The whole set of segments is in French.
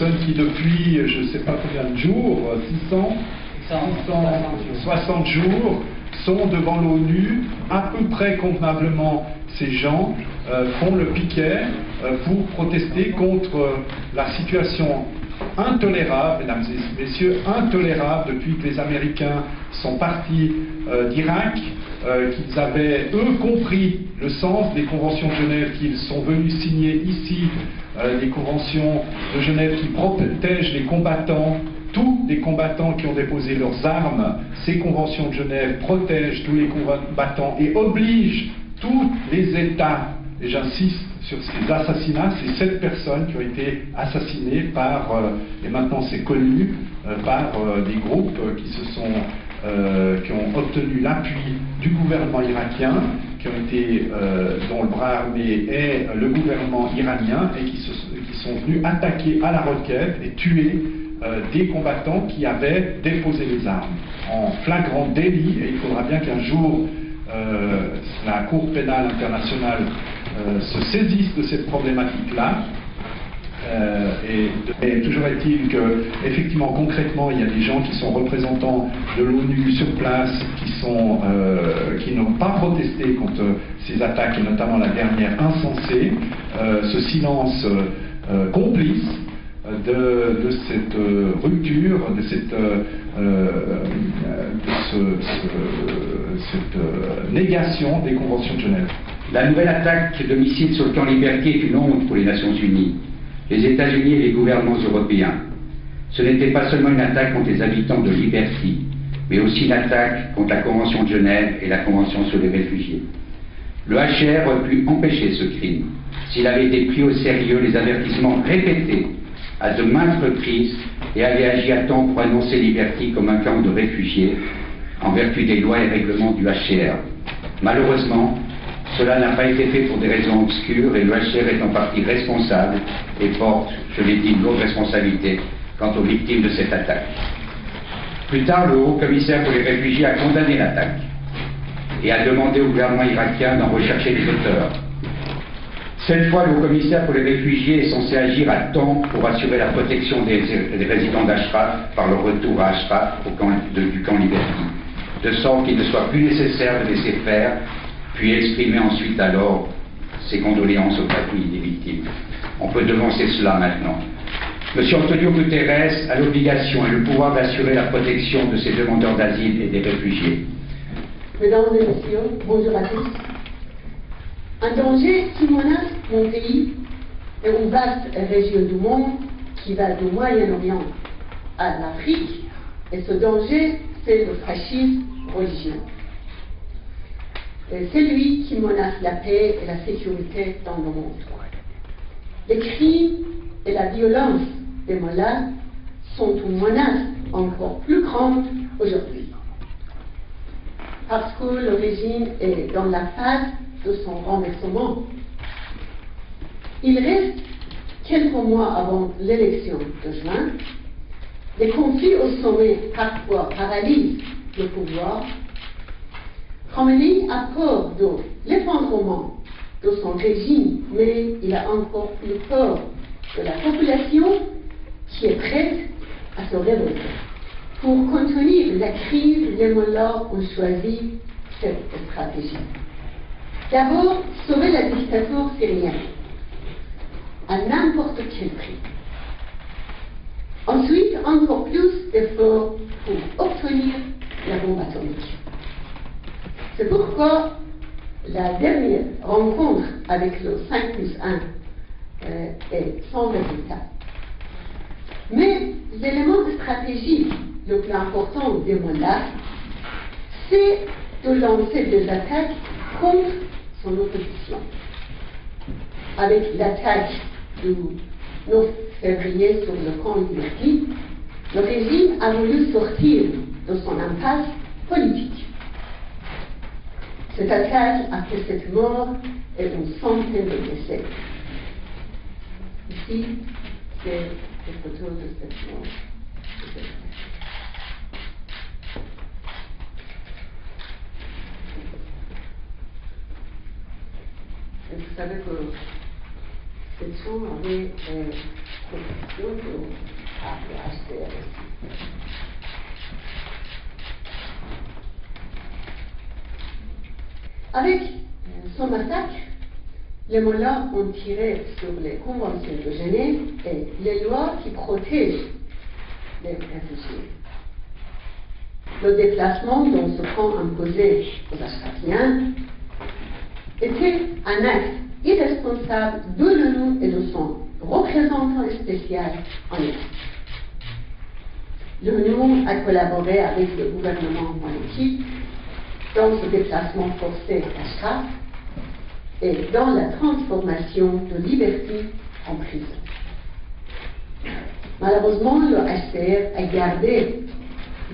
personnes qui depuis, je ne sais pas combien de jours, 660 jours, sont devant l'ONU, à peu près convenablement. Ces gens font le piquet pour protester contre la situation intolérable, mesdames et messieurs, intolérable depuis que les Américains sont partis d'Irak, qu'ils avaient, eux, compris le sens des conventions de Genève, qu'ils sont venus signer ici, des conventions de Genève qui protègent les combattants, tous les combattants qui ont déposé leurs armes. Ces conventions de Genève protègent tous les combattants et obligent tous les États, et j'insiste sur ces assassinats, ces 7 personnes qui ont été assassinées par, et maintenant c'est connu, par des groupes qui ont obtenu l'appui du gouvernement irakien, dont le bras armé est le gouvernement iranien, et qui sont venus attaquer à la requête et tuer des combattants qui avaient déposé les armes en flagrant délit. Et il faudra bien qu'un jour la Cour pénale internationale se saisisse de cette problématique-là. Et toujours est-il que, effectivement, concrètement, il y a des gens qui sont représentants de l'ONU sur place, qui n'ont pas protesté contre ces attaques, et notamment la dernière insensée, ce silence complice de cette rupture, de cette négation des conventions de Genève. La nouvelle attaque de missiles sur le camp Liberty est une honte pour les Nations Unies, les États-Unis et les gouvernements européens. Ce n'était pas seulement une attaque contre les habitants de Liberty, mais aussi une attaque contre la Convention de Genève et la Convention sur les réfugiés. Le HCR aurait pu empêcher ce crime s'il avait été pris au sérieux les avertissements répétés à de maintes reprises et avait agi à temps pour annoncer Liberty comme un camp de réfugiés en vertu des lois et règlements du HCR. Malheureusement, cela n'a pas été fait pour des raisons obscures et le HCR est en partie responsable et porte, je l'ai dit, une lourde responsabilité quant aux victimes de cette attaque. Plus tard, le haut-commissaire pour les réfugiés a condamné l'attaque et a demandé au gouvernement irakien d'en rechercher les auteurs. Cette fois, le haut-commissaire pour les réfugiés est censé agir à temps pour assurer la protection des résidents d'Ashraf par leur retour à Ashraf, du camp Liberty, de sorte qu'il ne soit plus nécessaire de laisser faire, puis exprimer ensuite alors ses condoléances aux familles des victimes. On peut devancer cela maintenant. M. Antonio Guterres a l'obligation et le pouvoir d'assurer la protection de ces demandeurs d'asile et des réfugiés. Mesdames et messieurs, bonjour à tous. Un danger qui menace mon pays et une vaste région du monde qui va du Moyen-Orient à l'Afrique, et ce danger, c'est le fascisme religieux. C'est lui qui menace la paix et la sécurité dans le monde. Les crimes et la violence des mollahs sont une menace encore plus grande aujourd'hui, parce que le régime est dans la phase de son renversement. Il reste quelques mois avant l'élection de juin. Les conflits au sommet parfois paralysent le pouvoir. Khomeini a peur de l'effondrement de son régime, mais il a encore plus peur de la population qui est prête à se révolter. Pour contenir la crise, les mollahs ont choisi cette stratégie. D'abord, sauver la dictature syrienne, à n'importe quel prix. Ensuite, encore plus d'efforts pour obtenir la bombe atomique. C'est pourquoi la dernière rencontre avec le 5+1 est sans résultat. Mais l'élément stratégique le plus important des mollahs, c'est de lancer des attaques contre son opposition. Avec l'attaque du 9 février sur le camp Liberty, le régime a voulu sortir de son impasse politique. Cette attaque a fait cette mort et une centaine de décès. Ici, c'est les photos de cette mort. Et vous savez que cette chambre avait protection pour le HCR aussi. Avec son massacre, les Mollahs ont tiré sur les conventions de Genève et les lois qui protègent les réfugiés. Le déplacement dont ce camp imposé aux Ashrafiens était un acte irresponsable de l'ONU et de son représentant spécial en Irak. L'ONU a collaboré avec le gouvernement maléfique dans ce déplacement forcé d'Ashraf et dans la transformation de Liberty en prison. Malheureusement, le HCR a gardé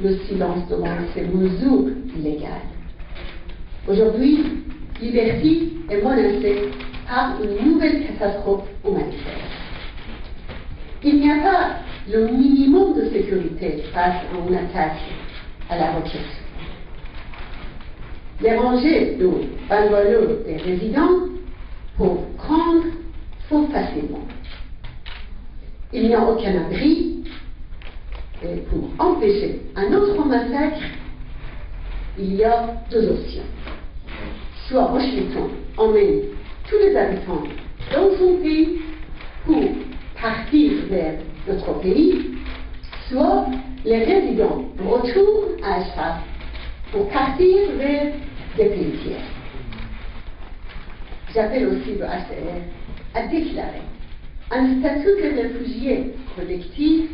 le silence devant ces mesures illégales. Aujourd'hui, Liberty est menacée par une nouvelle catastrophe humanitaire. Il n'y a pas le minimum de sécurité face à une attaque à la roquette. Les rangées de bungalows des résidents pour prendre fort facilement. Il n'y a aucun abri et pour empêcher un autre massacre, il y a deux options. Soit Washington emmène tous les habitants dans son pays pour partir vers notre pays, soit les résidents retournent à Ashraf pour partir vers des pays tiers. J'appelle aussi le HCR à déclarer un statut de réfugié collectif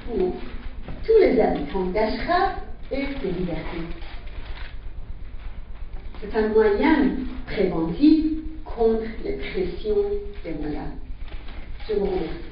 pour tous les habitants d'Ashraf et de Liberty. C'est un moyen préventif contre les pressions des Mollahs. Je vous remercie.